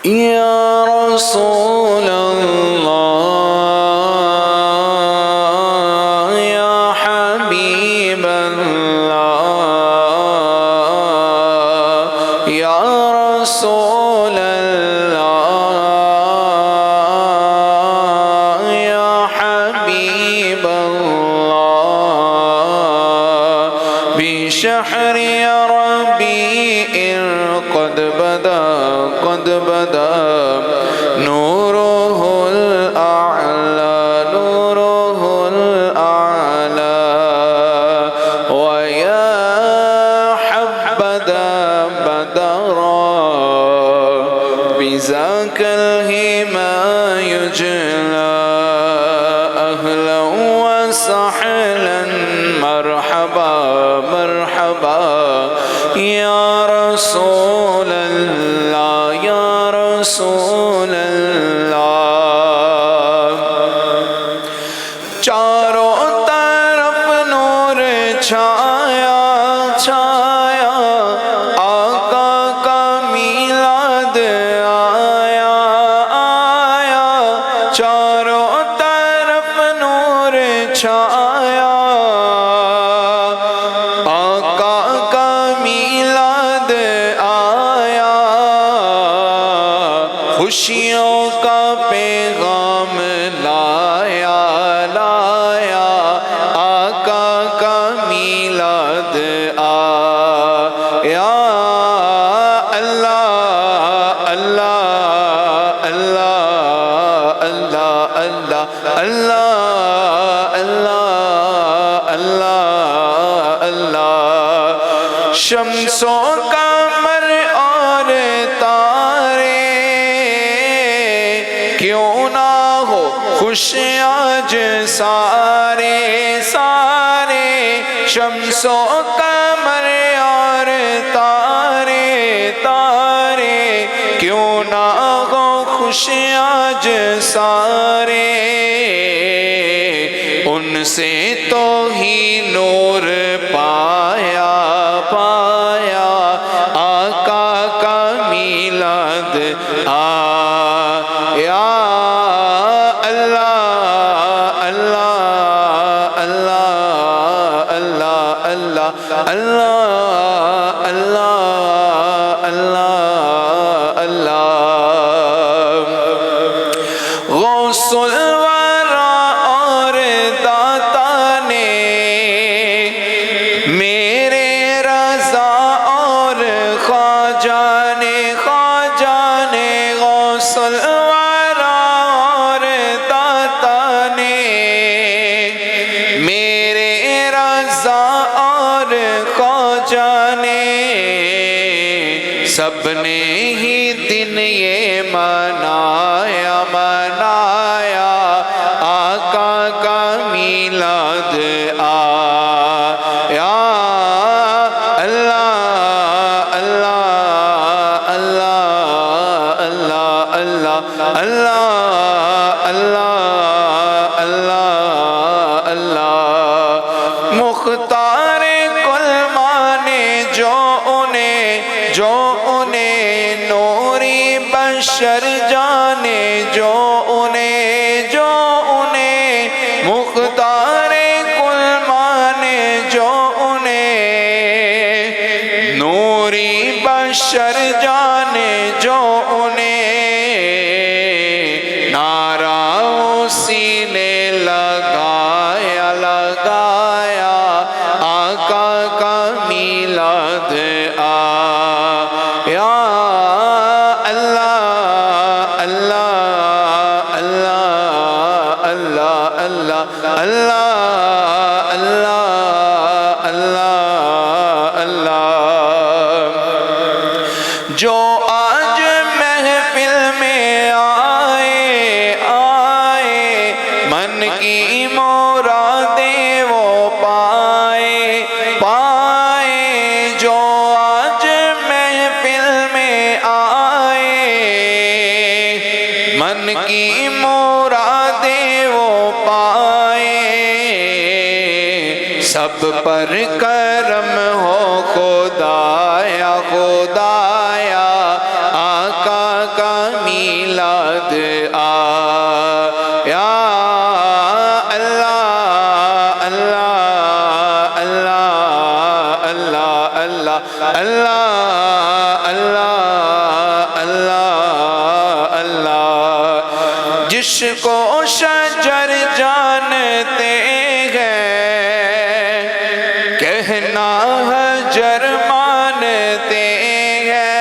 یا رسول اللہ یا حبیب اللہ یا رسول اللہ یا حبیب اللہ بشہر ربیع قد بدا نوره الأعلى ويا حبذا بدرا بذاك الهما يجلى أهلا وسهلا مرحبا مرحبا يا رسول اللہ یا رسول اللہ چاروں طرف نور چھایا چھایا آقا کا میلاد آیا آیا چاروں طرف نور چھایا آقا کا میلاد آیا خوشیوں کا پیغام لایا لایا آقا کا میلاد آیا اللہ اللہ اللہ اللہ اللہ اللہ اللہ اللہ اللہ شمس و قمر اور تارے کیوں نہ ہو خوش آج سارے سارے شمس و قمر اور تارے تارے کیوں نہ ہو خوش آج سارے ان سے تو ہی نور پایا پایا آقا کا میلاد آیا اللہ اللہ اللہ اللہ اللہ اللہ اللہ اللہ اللہ غوث الورا اور داتا نے میرے رضا اور خواجہ نے غوث الورا اور داتا نے میرے رضا اور خواجہ نے سب نے ہی دن یہ منایا منایا آقا کا میلاد آیا اللہ اللہ اللہ اللہ اللہ اللہ اللہ اللہ مختار کل مانے جو انہیں نوری بشر جانے جو انہیں مختار کل مانے جو انہیں نوری بشر جانے جو انہیں نعرہ اسی نے لگایا لگایا آقا کا میلاد آیا اللہ اللہ اللہ اللہ اللہ اللہ اللہ اللہ جو آج محفل میں آئے من کی مرادیں وہ پائے جو آج محفل میں آئے من کی مرادیں وہ پائے سب پر کرم ہو خدایا خدایا آقا کا میلاد آیا اللہ اللہ اللہ اللہ اللہ اللہ اللہ اللہ اللہ جس کو شجر جانتے ہیں کہنا حجر مانتے ہیں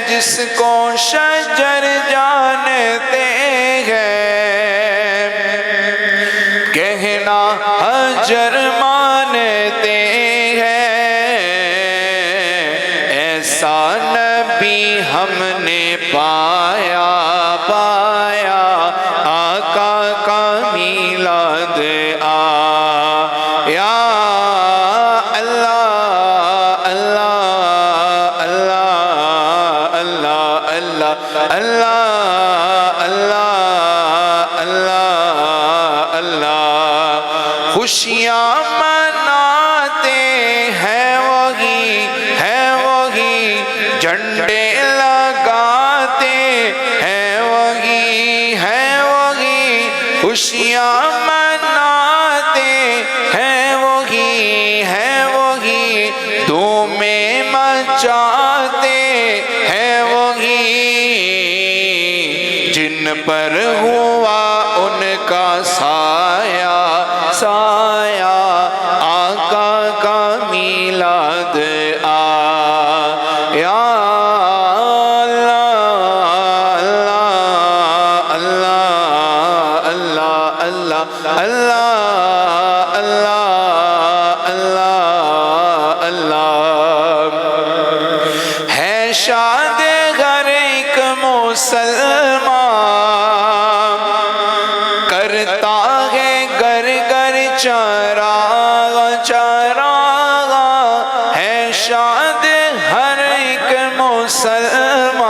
جس کو شجر جانتے ہیں کہنا حجر مانتے ہیں ایسا نبی ہم نے پایا پایا آقا کا میلاد آیا اللہ اللہ اللہ اللہ اللہ اللہ اللہ اللہ اللہ خوشیاں مناتے ہیں وہی جھنڈے لگاتے ہیں وہی خوشیاں مناتے ہیں وہی دھومیں مچاتے ہیں وہی جن پر ہوا ان کا سایہ سایہ آقا کا میلاد آیا اللہ اللہ اللہ اللہ اللہ اللہ اللہ ہے شاد ہر ایک مسلمان کرتا ہے گر گر چراغ چراغ ہے شاد ہر ایک مسلمان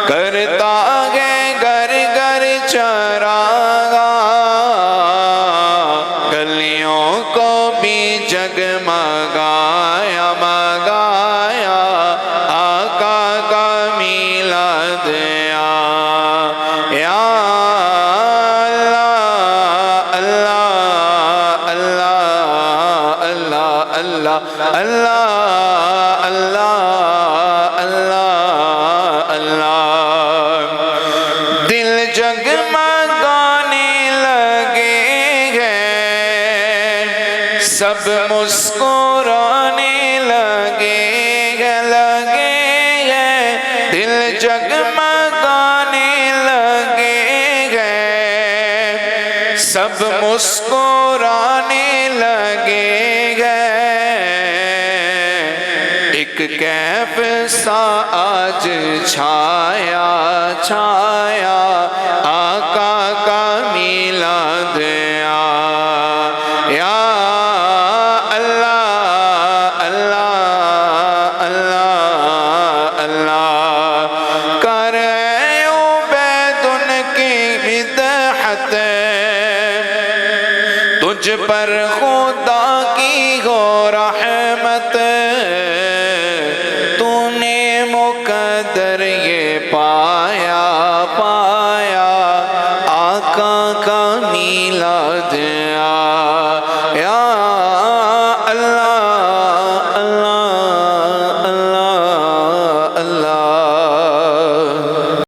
کرتا ہے گر گر چراغ گلیوں کو بھی جگمگایا مگایا آقا کا میلاد آیا اللہ اللہ اللہ اللہ اللہ اللہ اللہ اللہ دل جگمگانے لگے ہیں سب مسکرانے لگے ہیں دل جگمگانے لگے ہیں سب مسکرانے لگے ہیں ایک کیف سا آج چھایا چھایا آقا کا میلاد آیا اللہ اللہ اللہ اللہ کر عبید ان کی مدحت تجھ پر خدا کی ہو رحمت تو نے مقدر یہ پایا پایا آقا کا میلاد آیا اللہ اللہ اللہ اللہ